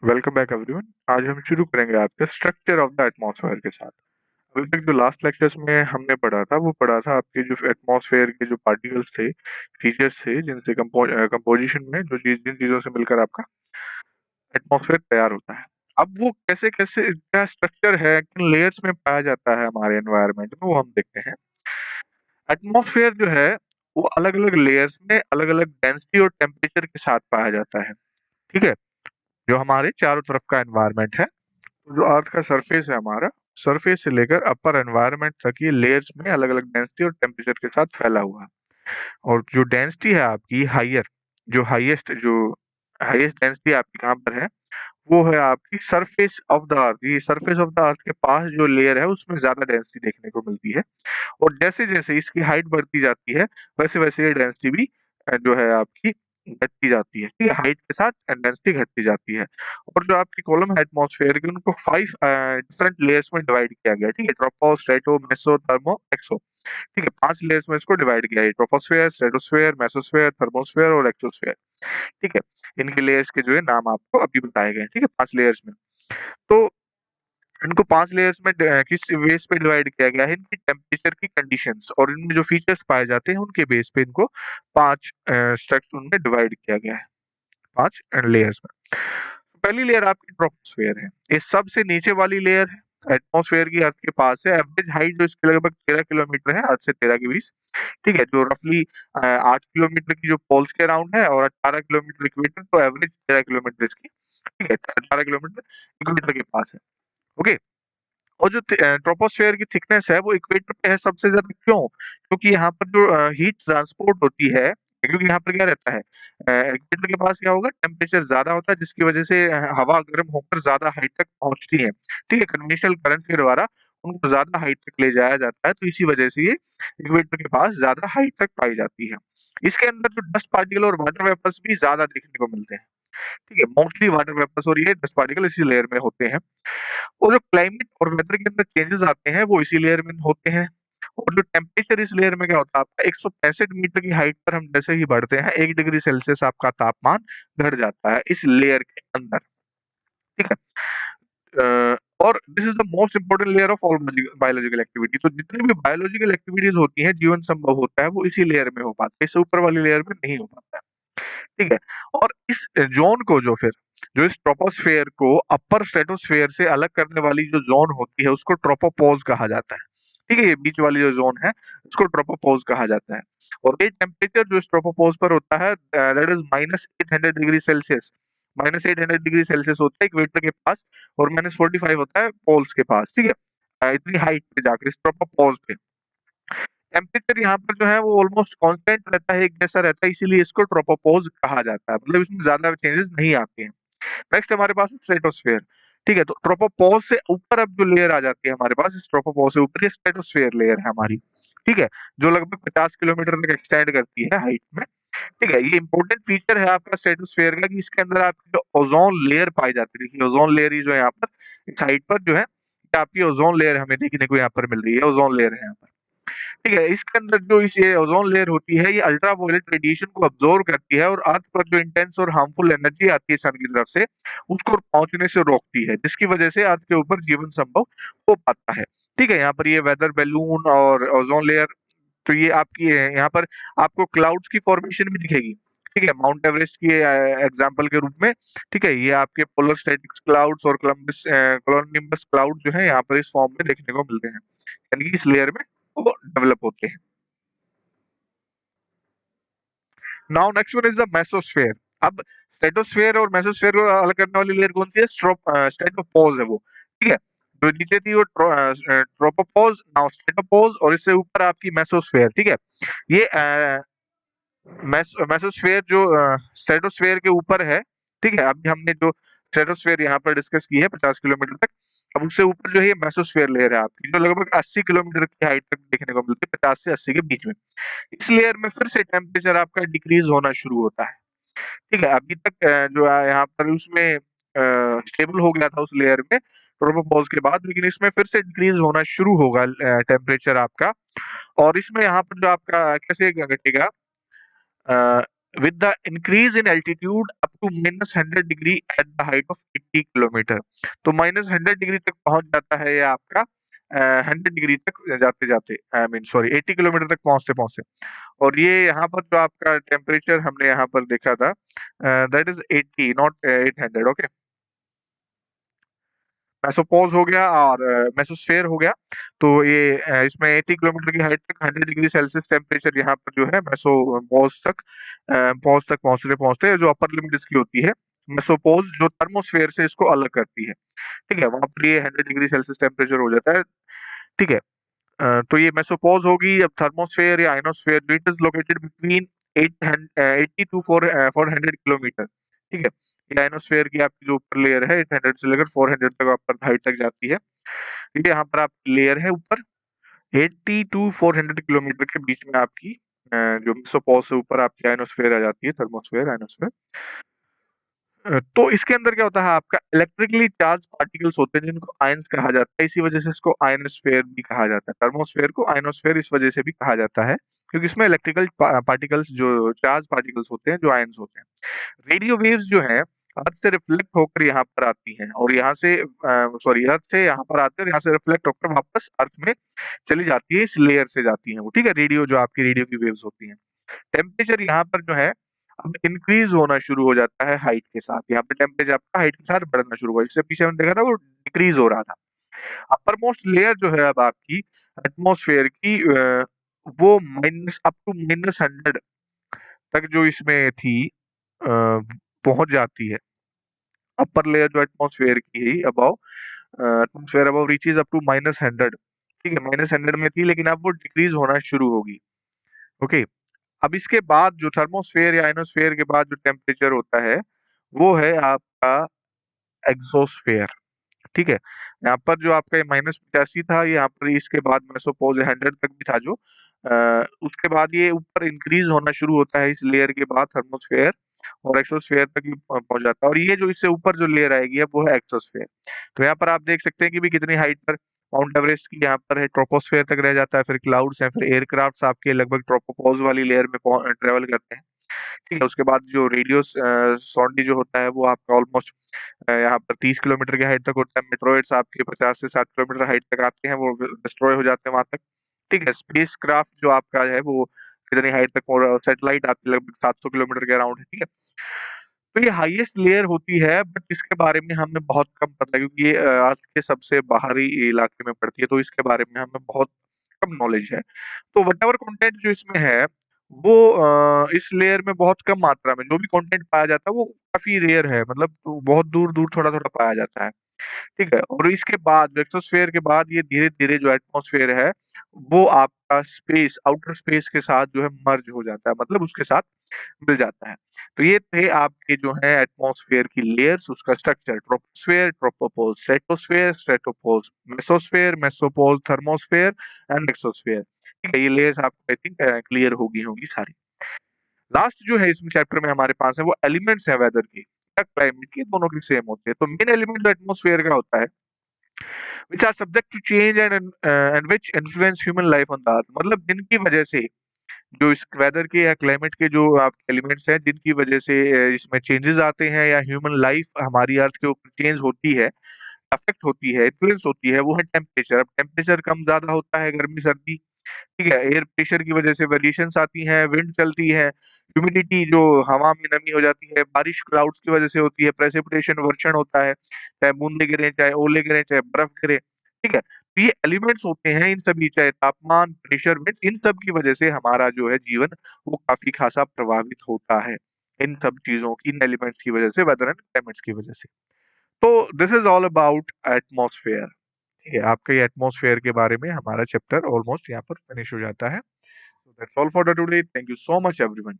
Welcome back everyone. आज हम शुरू करेंगे आपके स्ट्रक्चर ऑफ द एटमॉस्फेयर के साथ। अभी तक जो लास्ट लेक्चर्स में हमने पढ़ा था वो पढ़ा था आपके जो एटमॉस्फेयर के जो पार्टिकल्स थे, फीचर्स थे, जिनसे कंपोजिशन में जिन चीजों से मिलकर आपका एटमॉस्फेयर तैयार होता है। अब वो कैसे कैसे क्या स्ट्रक्चर है, किन लेयर्स में पाया जाता है हमारे एनवायरनमेंट में, वो हम देखते हैं। एटमॉस्फेयर जो है वो अलग अलग लेयर्स में अलग अलग डेंसिटी और टेम्परेचर के साथ पाया जाता है। ठीक है, जो हमारे चारों तरफ का एनवायरनमेंट है, जो अर्थ का सरफेस है हमारा, सरफेस से लेकर अपर एनवायरनमेंट तक ये लेयर्स में अलग अलग डेंसिटी और टेम्परेचर के साथ फैला हुआ है। और जो डेंसिटी है आपकी हाइयर, जो हाईएस्ट डेंसिटी आपकी कहाँ पर है, वो है आपकी सरफेस ऑफ द अर्थ। ये सरफेस ऑफ द अर्थ के पास जो लेयर है उसमें ज्यादा डेंसिटी देखने को मिलती है। और जैसे जैसे इसकी हाइट बढ़ती जाती है, वैसे वैसे ये डेंसिटी भी जो है आपकी घटती जाती है। ठीक है, हाइट के साथ डेंसिटी घटती जाती है। और जो आपकी कॉलम है एटमॉस्फेयर की, उनको 5 डिफरेंट लेयर्स में डिवाइड किया गया है। ठीक है, ट्रोपो, स्ट्रेटो, मेसो, थर्मो, एक्सो। ठीक है, 5 लेयर्स में इसको डिवाइड किया है, ट्रोपोस्फेयर, स्ट्रेटोस्फेयर, मेसोस्फेयर, थर्मोस्फेयर और एक्सोस्फेयर। ठीक है, इनके लेयर्स के जो है नाम आपको अभी बताए गए हैं। ठीक है, 5 लेयर्स में। तो इनको 5 लेयर्स में किस बेस पे डिवाइड किया गया है, इनकी टेम्परेचर की कंडीशंस और इनमें जो फीचर्स पाए जाते हैं उनके बेस पे इनको 5 स्ट्रक्चर में डिवाइड किया गया है, 5 लेयर्स में। पहली लेयर आपकी ट्रोपोस्फेयर है। ये सबसे नीचे वाली लेयर है एटमॉस्फेयर की, अर्थ के पास है। एवरेज हाइट जो इसकी लगभग 13 किलोमीटर है, अर्थ से 13 के बीच। ठीक है, जो रफली 8 किलोमीटर की जो पोल्स के अराउंड है और 18 किलोमीटर इक्वेटर, तो एवरेज 13 किलोमीटर इसकी। ठीक है, 18 किलोमीटर इक्वेटर के पास है। ओके। और जो ट्रोपोस्फेयर की थिकनेस है वो इक्वेटर पे है सबसे ज्यादा। क्यों? क्योंकि यहाँ पर जो हीट ट्रांसपोर्ट होती है, क्योंकि यहाँ पर क्या रहता है, इक्वेटर के पास क्या होगा, टेम्परेचर ज्यादा होता है, जिसकी वजह से हवा गर्म होकर ज्यादा हाइट तक पहुंचती है। ठीक है, कन्वेंशनल करंट के द्वारा उनको ज्यादा हाइट तक ले जाया जाता है, तो इसी वजह से ये इक्वेटर के पास ज्यादा हाइट तक पाई जाती है। इसके अंदर जो डस्ट पार्टिकल और वाटर वेपर्स भी ज्यादा देखने को मिलते हैं। ठीक है, मोस्टली वाटर वेपर्स और ये डस्ट पार्टिकल इसी लेयर में होते हैं। और जो क्लाइमेट और वेदर के अंदर चेंजेस आते हैं वो इसी लेयर में होते हैं। और जो टेम्परेचर इस लेयर में क्या होता है, आपका 165 मीटर की हाइट पर हम जैसे ही बढ़ते हैं 1 डिग्री सेल्सियस आपका तापमान घट जाता है इस लेयर के अंदर। ठीक है। और this is the most important layer of all biological activity. तो जितनी भी बायोलॉजिकल एक्टिविटीज होती हैं, जीवन संभव होता है, वो इसी लेयर में हो पाता है, इससे ऊपर वाली लेयर में नहीं हो पाता है। ठीक है। और इस जोन को जो इस ट्रोपोस्फेयर को अपर स्ट्रेटोस्फेयर से अलग करने वाली जो जोन होती है उसको ट्रोपोपॉज कहा जाता है। ठीक है, ये बीच वाली जो जोन है उसको ट्रोपोपॉज कहा जाता है। और ये टेम्परेचर जो इस ट्रोपोपॉज पर होता है that is -800 degree Celsius. -800 degree Celsius होता है इक्वेटर के पास, और -45 होता है पोल्स के पास। ठीक है, इतनी हाइट पे जाकर इस ट्रोपोपॉज पे टेम्परेचर यहाँ पर जो है वो ऑलमोस्ट कांस्टेंट रहता है, एक जैसा रहता है, इसीलिए इसको ट्रोपोपॉज कहा जाता है। मतलब इसमें ज्यादा चेंजेस नहीं आते हैं। नेक्स्ट हमारे पास है स्ट्रेटोस्फेयर। ठीक है, तो ट्रोपोपॉज से ऊपर अब जो लेयर आ जाती है हमारे पास, इस ट्रोपोपॉज से ऊपर ये स्ट्रेटोस्फेयर लेयर है हमारी। ठीक है, जो लगभग 50 किलोमीटर तक एक्सटेंड करती है हाइट में। ठीक है, ये इंपॉर्टेंट फीचर है आपका स्ट्रेटोस्फेयर का कि इसके अंदर आपकी जो ओजोन लेयर पाई जाती है। देखिए ओजोन लेयर ही जो यहाँ पर इस हाइट पर जो है, ये आपकी ओजोन लेयर हमें देखने को यहाँ पर मिल रही है, ओजोन लेयर है यहाँ पर। ठीक है, इसके अंदर जो ये ओजोन लेयर होती है, ये अल्ट्रावायलेट रेडिएशन को अब्सॉर्ब करती है और अर्थ पर जो इंटेंस और हार्मफुल एनर्जी आती है सन की तरफ से, उसको पहुंचने से रोकती है, जिसकी वजह से अर्थ के ऊपर जीवन संभव हो पाता है। ठीक है, यहाँ पर ये वेदर बैलून और ओजोन लेयर, तो ये आपकी यहाँ पर आपको क्लाउड्स की फॉर्मेशन भी दिखेगी। ठीक है, माउंट एवरेस्ट की एग्जाम्पल के रूप में। ठीक है, ये आपके पोलर स्टैटिक्स क्लाउड्स और कोलोनिम्बस क्लाउड जो है यहाँ पर इस फॉर्म में देखने को मिलते हैं, यानी कि इस लेयर में वो डेवलप होते हैं। Now next one is the mesosphere. अब स्ट्रेटोस्फेयर और मेसोस्फेयर को अलग करने वाली लेयर कौन सी है, स्ट्रेटोपोज है वो। ठीक है, जो नीचे थी वो ट्रोपोपोज, नाउ स्ट्रेटोपोज, और इससे ऊपर आपकी मेसोस्फेयर। ठीक है, ये मेसोस्फेयर जो स्ट्रेटोस्फेयर के ऊपर है। ठीक है, अभी हमने जो स्ट्रेटोस्फेयर यहाँ पर डिस्कस की है 50 किलोमीटर तक, अब उससे ऊपर जो है ये मेसोस्फेयर लेयर है आपकी, जो लगभग 80 किलोमीटर की हाइट तक देखने को मिलती है, 50 से 80 के बीच में। इस लेयर में फिर से टेम्परेचर आपका डिक्रीज होना शुरू होता है। ठीक है, अभी तक जो है यहाँ पर उसमें स्टेबल हो गया था उस लेयर में ट्रोपोपॉज के बाद, लेकिन इसमें फिर से डिक्रीज होना शुरू होगा टेम्परेचर आपका। और इसमें यहाँ पर जो आपका कैसे घटेगा, with the increase in altitude up to -100 degree at the height of 80 kilometre. तो -100 डिग्री तक पहुंच जाता है ये आपका 100 डिग्री तक जाते जाते, आई मीन सॉरी 80 किलोमीटर तक पहुंचते पहुंचते। और ये यहाँ पर जो आपका टेम्परेचर हमने यहाँ पर देखा था, that is 80 not 800। Okay, mesopause हो गया और मेसोस्फेयर हो गया। तो ये इसमें 80 किलोमीटर की हाइट तक 100 डिग्री सेल्सियस टेम्परेचर यहाँ पर जो है मेसोपॉज तक पॉज तक पहुंचते पहुंचते जो अपर लिमिट इसकी होती है, मेसोपॉज जो थर्मोस्फेयर से इसको अलग करती है। ठीक है, वहां पर ये 100 डिग्री सेल्सियस टेम्परेचर हो जाता है। ठीक है, तो ये मेसोपॉज होगी। अब थर्मोस्फेयर या ionosphere, it is located between 80 to 400 kilometre. ठीक है, ये आइनोस्फेयर की आपकी जो ऊपर लेयर है 800 से लेकर 400 तक ऊपर हाइट तक जाती है। ठीक है, यहाँ पर आप लेयर है ऊपर 80 टू 400 किलोमीटर के बीच में आपकी जो मेसोपॉज से ऊपर आपकी आइनोस्फेयर आ जाती है, थर्मोस्फेयर आइनोस्फेयर। तो इसके अंदर क्या होता है, आपका इलेक्ट्रिकली चार्ज पार्टिकल्स होते हैं जिनको आयंस कहा जाता है, इसी वजह से इसको आयनोस्फेयर भी कहा जाता है। थर्मोस्फेयर को आयनोस्फेयर इस वजह से भी कहा जाता है क्योंकि इसमें इलेक्ट्रिकल पार्टिकल्स जो चार्ज पार्टिकल्स होते हैं, जो आयंस होते हैं। रेडियो वेव्स जो हैं अर्थ से रिफ्लेक्ट होकर यहाँ पर आती हैं और यहाँ से सॉरी अर्थ से यहाँ पर आते हैं और यहाँ से रिफ्लेक्ट होकर वापस अर्थ में चली जाती है, इस लेयर से जाती हैं वो। ठीक है, रेडियो जो आपकी रेडियो की वेव्स होती हैं। टेम्परेचर यहाँ पर जो है अब इंक्रीज होना शुरू हो जाता है हाइट के साथ। यहाँ पे टेम्परेचर आपका हाइट के साथ बढ़ना शुरू हुआ, इससे पीछे हमने देखा था वो डिक्रीज हो रहा था। अपर मोस्ट लेयर जो है अब आपकी एटमॉस्फेयर की वो माइनस अप टू -100 तक जो इसमें थी पहुंच जाती है। अपर लेयर जो एटमॉस्फेयर की है above, atmosphere above reaches up to -100। ठीक है, -100 में थी लेकिन अब वो डिक्रीज होना शुरू होगी। ओके, अब इसके बाद जो थर्मोस्फेयर या आइनोस्फेयर के बाद जो टेम्परेचर होता है वो है आपका एक्सोस्फेयर। ठीक है, यहाँ पर जो आपका ये -85 था, ये यहाँ पर इसके बाद मैं सपोज 100 तक भी था जो उसके बाद ये ऊपर इंक्रीज होना शुरू होता है इस लेयर के बाद थर्मोस्फेयर और एक्सोस्फेयर तक भी पहुंच जाता है। और ये जो इससे ऊपर जो लेयर आएगी अब वो है एक्सोस्फेयर। तो यहाँ पर आप देख सकते हैं कि भी कितनी हाइट पर माउंट एवरेस्ट की यहाँ पर है, ट्रोपोस्फेयर तक रह जाता है, फिर क्लाउड्स हैं, फिर एयरक्राफ्ट्स आपके लगभग ट्रोपोपॉज वाली लेयर में ट्रेवल करते हैं। ठीक है, उसके बाद जो रेडियो सोंडी जो होता है वो आपका ऑलमोस्ट यहाँ पर 30 किलोमीटर की हाइट तक होता है। मेट्रोइड्स आपके 50 से 60 किलोमीटर हाइट तक आते हैं, वो डिस्ट्रॉय हो जाते हैं वहां तक। ठीक है, स्पेस क्राफ्ट जो आपका है वो कितनी हाइट तक, और सैटेलाइट आपकी लगभग 700 किलोमीटर के अराउंड है। ठीक है, तो ये हाईएस्ट लेयर होती है बट इसके बारे में हमें बहुत कम पता है क्योंकि ये अर्थ के सबसे बाहरी इलाके में पड़ती है, तो इसके बारे में हमें बहुत कम नॉलेज है। तो व्हाटएवर कंटेंट जो इसमें है वो इस लेयर में बहुत कम मात्रा में जो भी कंटेंट पाया जाता है वो काफी रेयर है, मतलब बहुत दूर दूर थोड़ा थोड़ा पाया जाता है। ठीक है, और इसके बाद एक्सोस्फेयर के बाद ये धीरे धीरे जो एटमॉस्फेयर है वो आपका स्पेस आउटर स्पेस के साथ जो है मर्ज हो जाता है, मतलब उसके साथ मिल जाता है। तो ये थे आपके जो है एटमॉस्फेयर की लेयर्स, उसका structure troposphere, tropopause, stratosphere, stratopause, mesosphere, mesopause, thermosphere and exosphere. ठीक है, ये लेयर्स आपको आई थिंक क्लियर होगी होंगी सारी। लास्ट जो है इसमें चैप्टर में हमारे पास है वो एलिमेंट्स है वेदर की या क्लाइमेट की, दोनों की सेम होती है। तो मेन एलिमेंट जो एटमॉस्फेयर का होता है which are subject to change and which influence human life on the earth, मतलब जिनकी वजह से जो इस वेदर के या क्लाइमेट के जो आप एलिमेंट्स हैं जिनकी वजह से इसमें चेंजेस आते हैं या ह्यूमन लाइफ हमारी अर्थ के ऊपर चेंज होती है, अफेक्ट होती है, इन्फ्लुएंस होती है, वो है टेम्परेचर। अब टेम्परेचर कम ज्यादा होता है, गर्मी सर्दी। ठीक है, एयर प्रेशर की वजह से वेरिएशंस आती हैं, विंड चलती है, ह्यूमिडिटी जो हवा में नमी हो जाती है, बारिश क्लाउड्स की वजह से होती है, प्रेसिपिटेशन वर्षण होता है, चाहे बूंदे गिरे, चाहे ओले गिरे, चाहे बर्फ गिरे। ठीक है, तो ये एलिमेंट्स होते हैं इन सभी, चाहे तापमान, प्रेशर, विंड, इन सब की वजह से हमारा जो है जीवन वो काफी खासा प्रभावित होता है। इन सब चीजों इन एलिमेंट्स की वजह से, वेदर एंड क्लाइमेट्स की वजह से। तो this is all about atmosphere. ठीक है, आपके ये एटमॉस्फेयर के बारे में हमारा चैप्टर ऑलमोस्ट यहाँ पर फिनिश हो जाता है। So that's all for the today. Thank you so much, everyone.